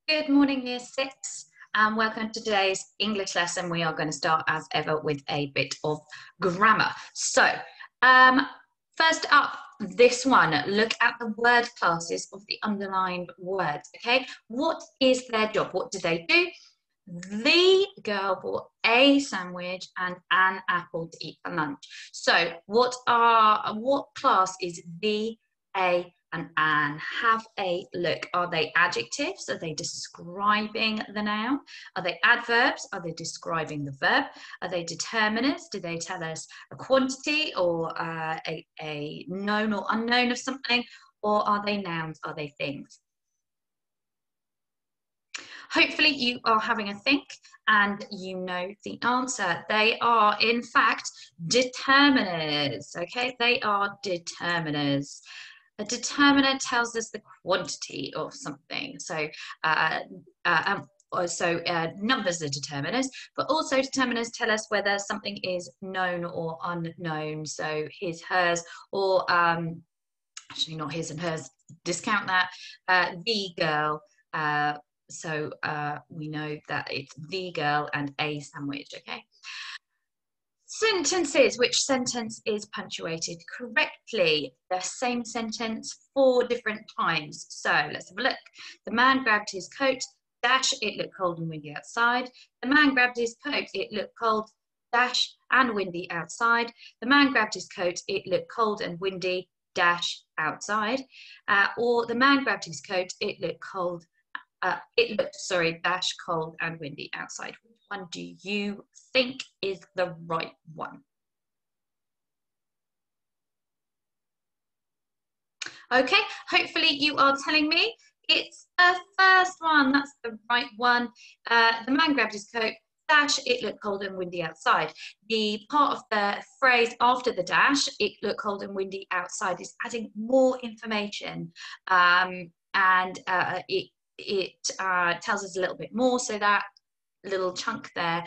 Good morning, Year 6, and welcome to today's English lesson. We are going to start, as ever, with a bit of grammar. So, first up, this one, look at the word classes of the underlined words, okay? What is their job? What do they do? The girl bought a sandwich and an apple to eat for lunch. So, what class is the, a, and an? Have a look. Are they adjectives? Are they describing the noun? Are they adverbs? Are they describing the verb? Are they determiners? Do they tell us a quantity or a known or unknown of something? Or are they nouns? Are they things? Hopefully you are having a think and you know the answer. They are, in fact, determiners, okay? They are determiners. A determiner tells us the quantity of something. So, numbers are determiners, but also determiners tell us whether something is known or unknown. So his, hers, or actually not his and hers, discount that. The girl, we know that it's the girl and a sandwich, okay? Sentences. Which sentence is punctuated correctly? The same sentence 4 different times. So let's have a look. The man grabbed his coat, dash, it looked cold and windy outside. The man grabbed his coat, it looked cold, dash, and windy outside. The man grabbed his coat, it looked cold and windy, dash, outside. Or the man grabbed his coat, it looked cold, dash, cold and windy outside. Which one do you think is the right one? Okay, hopefully you are telling me it's the first one. That's the right one. The man grabbed his coat, dash, it looked cold and windy outside. The part of the phrase after the dash, it looked cold and windy outside, is adding more information, and it tells us a little bit more. So that little chunk there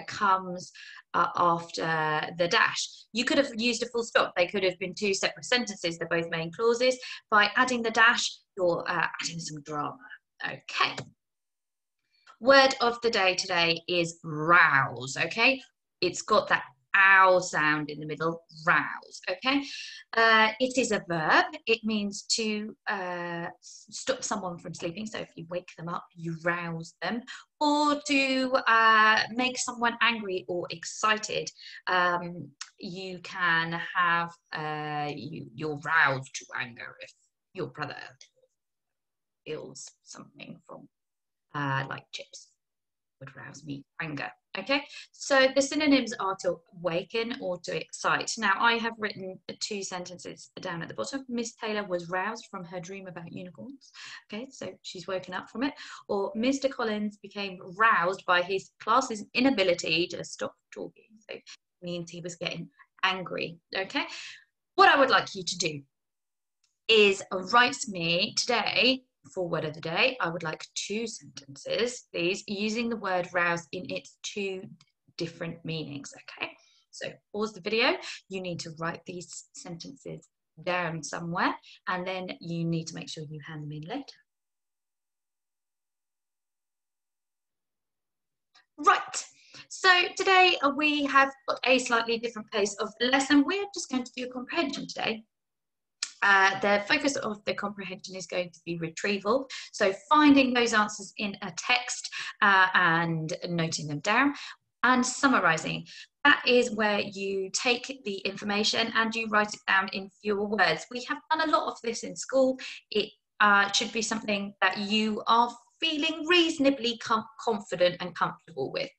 comes after the dash. You could have used a full stop. They could have been 2 separate sentences. They're both main clauses. By adding the dash, you're adding some drama. Okay. Word of the day today is rouse, okay? It's got that ow sound in the middle, rouse, okay? It is a verb. It means to stop someone from sleeping. So if you wake them up, you rouse them. Or to make someone angry or excited. You can have, you're roused to anger if your brother feels something from like chips would rouse me anger. Okay, so the synonyms are to awaken or to excite. Now I have written 2 sentences down at the bottom. Miss Taylor was roused from her dream about unicorns. Okay, so she's woken up from it. Or Mr. Collins became roused by his class's inability to stop talking. So it means he was getting angry. Okay, what I would like you to do is write me today, for word of the day, I would like 2 sentences, please, using the word rouse in its 2 different meanings, okay? So pause the video, you need to write these sentences down somewhere, and then you need to make sure you hand them in later. Right, so today we have got a slightly different pace of the lesson. We're just going to do comprehension today. The focus of the comprehension is going to be retrieval. So finding those answers in a text and noting them down, and summarizing. That is where you take the information and you write it down in fewer words. We have done a lot of this in school. It should be something that you are feeling reasonably confident and comfortable with.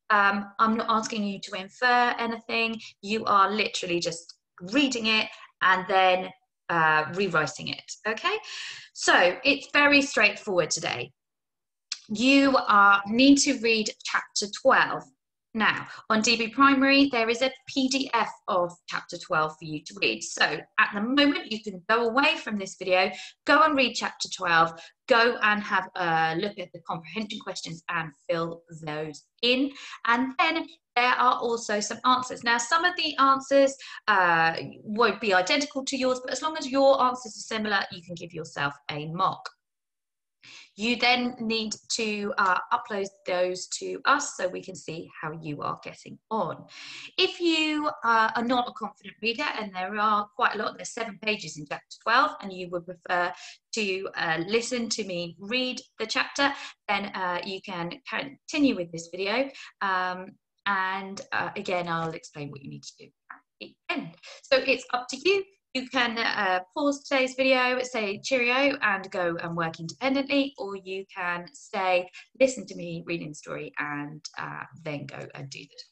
I'm not asking you to infer anything. You are literally just reading it and then rewriting it. Okay, so it's very straightforward today. You need to read chapter 12. Now, on DB Primary, there is a PDF of chapter 12 for you to read. So at the moment, you can go away from this video, go and read chapter 12, go and have a look at the comprehension questions and fill those in. And then there are also some answers. Now, some of the answers won't be identical to yours, but as long as your answers are similar, you can give yourself a mark. You then need to upload those to us so we can see how you are getting on. If you are not a confident reader, and there are quite a lot, there's 7 pages in chapter 12, and you would prefer to listen to me read the chapter, then you can continue with this video. Again, I'll explain what you need to do at the end. So it's up to you. You can pause today's video, say cheerio and go and work independently, or you can stay, listen to me reading the story and then go and do this.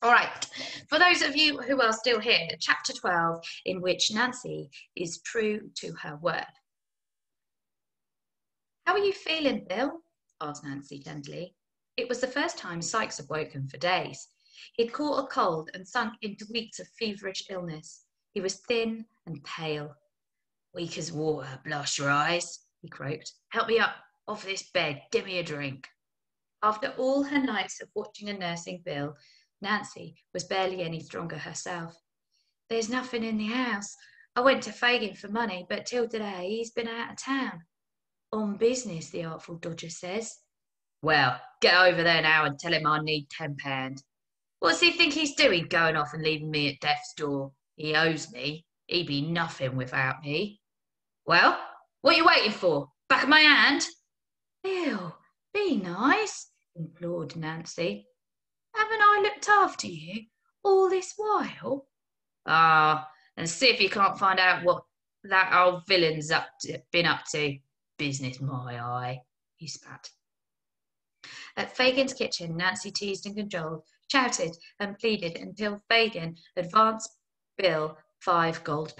All right, for those of you who are still here, chapter 12, in which Nancy is true to her word. How are you feeling, Bill? Asked Nancy tenderly. It was the first time Sykes had woken for days. He'd caught a cold and sunk into weeks of feverish illness. He was thin and pale. Weak as water, blast your eyes, he croaked. Help me up off this bed, give me a drink. After all her nights of watching and nursing Bill, Nancy was barely any stronger herself. There's nothing in the house. I went to Fagin for money, but till today he's been out of town. On business, the artful dodger says. Well, get over there now and tell him I need £10. What's he think he's doing, going off and leaving me at death's door? He owes me. He'd be nothing without me. Well, what are you waiting for? Back of my hand? Bill, be nice, implored Nancy. Haven't I looked after you all this while? Ah, and see if you can't find out what that old villain's been up to. Business, my eye, he spat. At Fagin's kitchen, Nancy teased and cajoled, shouted and pleaded until Fagin advanced Bill £5 gold.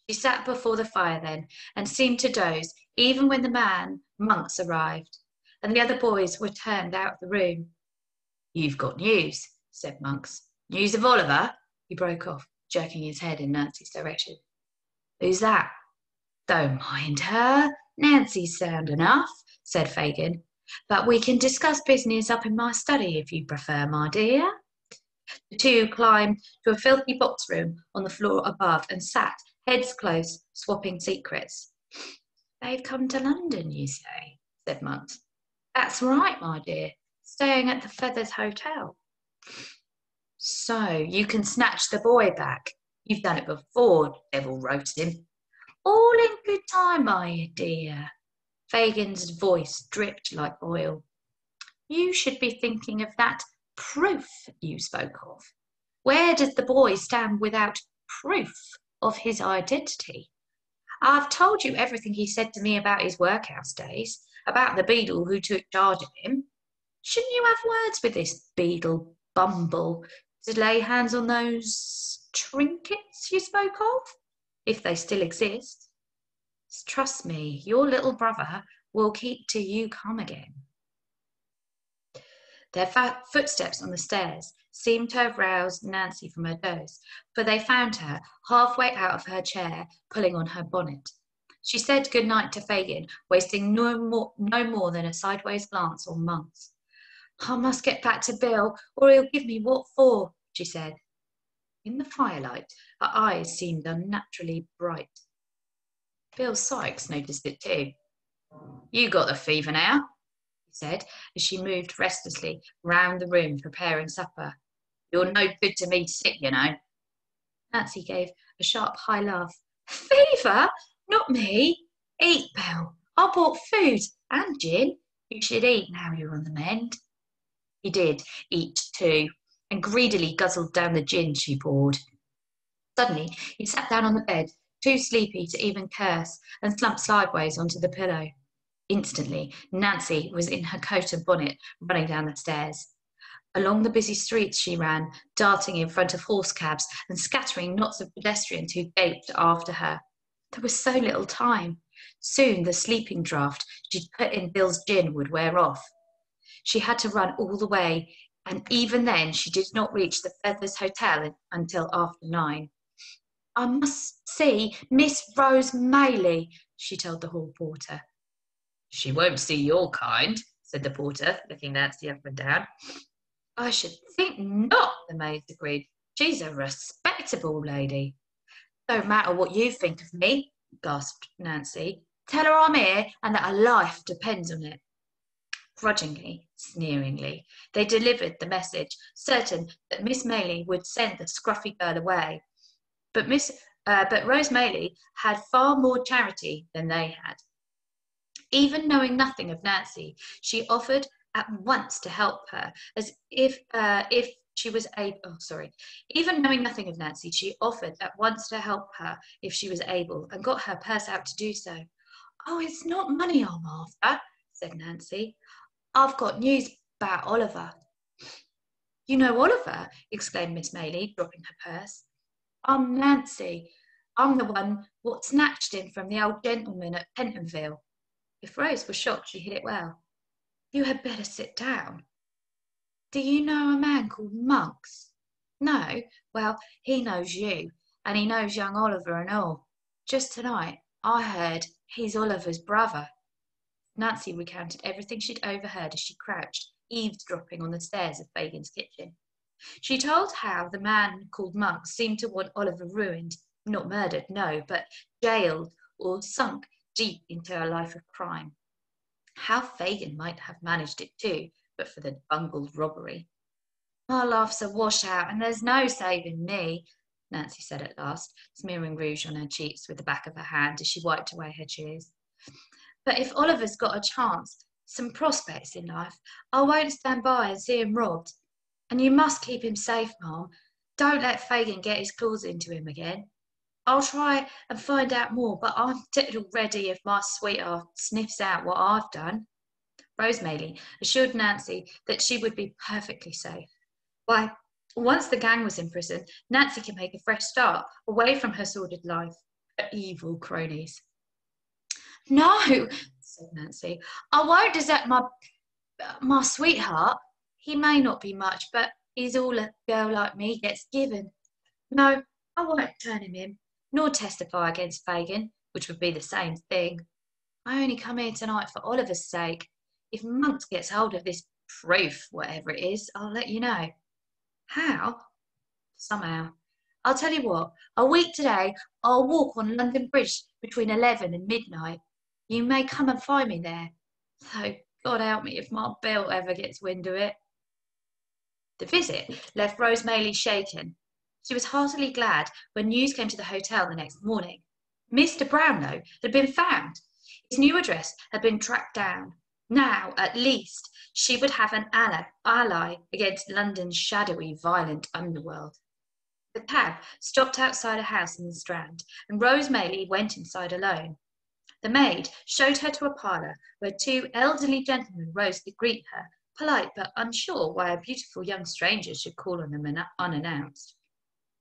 She sat before the fire then and seemed to doze even when the monks arrived and the other boys were turned out of the room. You've got news, said Monks. News of Oliver? He broke off, jerking his head in Nancy's direction. Who's that? Don't mind her. Nancy's sound enough, said Fagin. But we can discuss business up in my study if you prefer, my dear. The two climbed to a filthy box room on the floor above and sat, heads close, swapping secrets. They've come to London, you say, said Monks. That's right, my dear, staying at the Feathers Hotel. So you can snatch the boy back. You've done it before, devil roast him. All in good time, my dear. Fagin's voice dripped like oil. You should be thinking of that proof you spoke of. Where does the boy stand without proof of his identity? I've told you everything he said to me about his workhouse days, about the beadle who took charge of him. Shouldn't you have words with this beadle Bumble to lay hands on those trinkets you spoke of, if they still exist? Trust me, your little brother will keep till you come again. Their footsteps on the stairs seemed to have roused Nancy from her doze, for they found her halfway out of her chair, pulling on her bonnet. She said good night to Fagin, wasting no more than a sideways glance on Monks. I must get back to Bill, or he'll give me what for, she said. In the firelight, her eyes seemed unnaturally bright. Bill Sykes noticed it too. You got the fever now, he said, as she moved restlessly round the room preparing supper. You're no good to me sick, you know. Nancy gave a sharp high laugh. Fever? Not me. Eat, Bill. I bought food and gin. You should eat now you're on the mend. He did eat too, and greedily guzzled down the gin she poured. Suddenly, he sat down on the bed, too sleepy to even curse, and slumped sideways onto the pillow. Instantly, Nancy was in her coat and bonnet, running down the stairs. Along the busy streets she ran, darting in front of horse cabs and scattering knots of pedestrians who gaped after her. There was so little time. Soon the sleeping draught she'd put in Bill's gin would wear off. She had to run all the way, and even then she did not reach the Feathers Hotel until after 9. I must see Miss Rose Maylie, she told the hall porter. She won't see your kind, said the porter, looking Nancy up and down. I should think not, the maids agreed. She's a respectable lady. Don't matter what you think of me, gasped Nancy. "Tell her I'm here and that her life depends on it." Grudgingly, sneeringly, they delivered the message, certain that Miss Maylie would send the scruffy girl away. But Rose Maylie had far more charity than they had. Even knowing nothing of Nancy, she offered at once to help her, as if she was able. Oh, sorry. Even knowing nothing of Nancy, she offered at once to help her if she was able, and got her purse out to do so. "Oh, it's not money I'm after," said Nancy. "I've got news about Oliver." "You know Oliver?" exclaimed Miss Maylie, dropping her purse. "I'm Nancy. I'm the one what snatched him from the old gentleman at Pentonville." If Rose was shocked, she hid it well. "You had better sit down. Do you know a man called Monks?" "No. Well, he knows you, and he knows young Oliver and all. Just tonight, I heard he's Oliver's brother." Nancy recounted everything she'd overheard as she crouched, eavesdropping on the stairs of Fagin's kitchen. She told how the man called Monks seemed to want Oliver ruined, not murdered, no, but jailed or sunk deep into a life of crime. How Fagin might have managed it too, but for the bungled robbery. "My life's a washout, and there's no saving me," Nancy said at last, smearing rouge on her cheeks with the back of her hand as she wiped away her tears. "But if Oliver's got a chance, some prospects in life, I won't stand by and see him robbed. And you must keep him safe, Ma'am. Don't let Fagin get his claws into him again. I'll try and find out more, but I'm dead already if my sweetheart sniffs out what I've done." Rose Maylie assured Nancy that she would be perfectly safe. Why, once the gang was in prison, Nancy could make a fresh start, away from her sordid life, her evil cronies. "No," said Nancy, "I won't desert my sweetheart. He may not be much, but he's all a girl like me gets given. No, I won't turn him in, nor testify against Fagin, which would be the same thing. I only come here tonight for Oliver's sake. If Monks gets hold of this proof, whatever it is, I'll let you know." "How?" "Somehow. I'll tell you what, a week today I'll walk on London Bridge between 11 and midnight. You may come and find me there, though God help me if my belt ever gets wind of it." The visit left Rose Maylie shaken. She was heartily glad when news came to the hotel the next morning. Mr. Brownlow had been found. His new address had been tracked down. Now, at least, she would have an ally against London's shadowy, violent underworld. The cab stopped outside a house in the Strand, and Rose Maylie went inside alone. The maid showed her to a parlour where two elderly gentlemen rose to greet her, polite but unsure why a beautiful young stranger should call on them unannounced.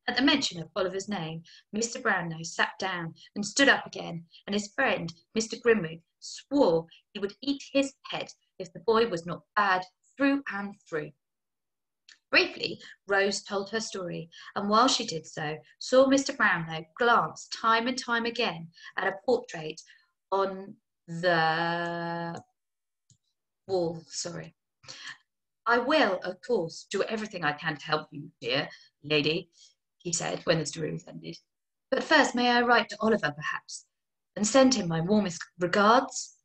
At the mention of Oliver's name, Mr. Brownlow sat down and stood up again, and his friend, Mr. Grimwig, swore he would eat his head if the boy was not bad through and through. Briefly, Rose told her story, and while she did so, saw Mr. Brownlow glance time and time again at a portrait on the wall. "I will, of course, do everything I can to help you, dear lady," he said when the story was ended. "But first, may I write to Oliver, perhaps, and send him my warmest regards?"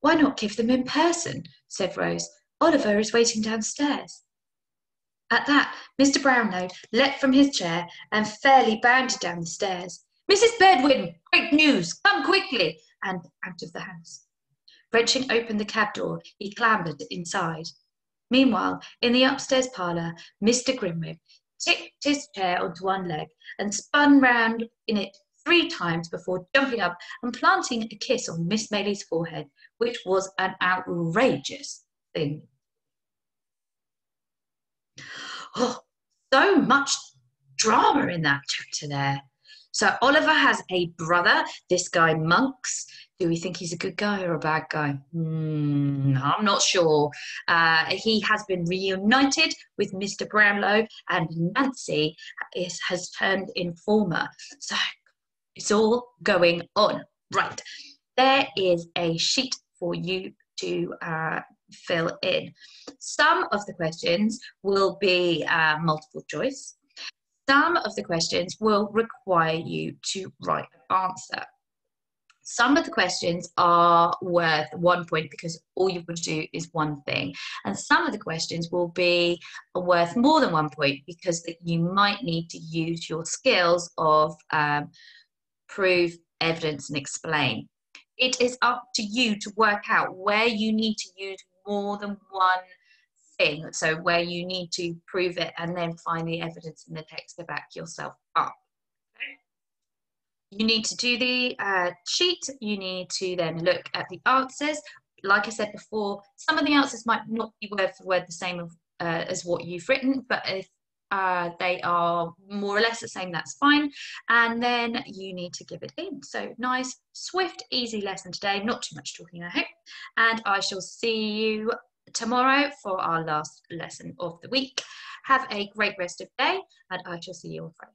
"Why not give them in person?" said Rose. "Oliver is waiting downstairs." At that, Mr. Brownlow leapt from his chair and fairly bounded down the stairs. "Mrs. Bedwin, great news! Come quickly!" and out of the house. Wrenching open the cab door, he clambered inside. Meanwhile, in the upstairs parlour, Mr. Grimwig tipped his chair onto one leg and spun round in it 3 times before jumping up and planting a kiss on Miss Maylie's forehead, which was an outrageous thing. Oh, so much drama in that chapter there. So Oliver has a brother, this guy Monks. Do we think he's a good guy or a bad guy? I'm not sure. He has been reunited with Mr. Brownlow, and Nancy has turned informer. So it's all going on. Right. There is a sheet for you to fill in. Some of the questions will be multiple choice. Some of the questions will require you to write an answer. Some of the questions are worth 1 point because all you've got to do is one thing. And some of the questions will be worth more than 1 point because you might need to use your skills of prove, evidence, and explain. It is up to you to work out where you need to use more than one thing. So where you need to prove it and then find the evidence in the text to back yourself up. You need to do the sheet. You need to then look at the answers. Like I said before, some of the answers might not be word for word the same as what you've written, but if they are more or less the same, that's fine. And then you need to give it in. So nice, swift, easy lesson today. Not too much talking, I hope. And I shall see you tomorrow for our last lesson of the week. Have a great rest of the day, and I shall see you on Friday.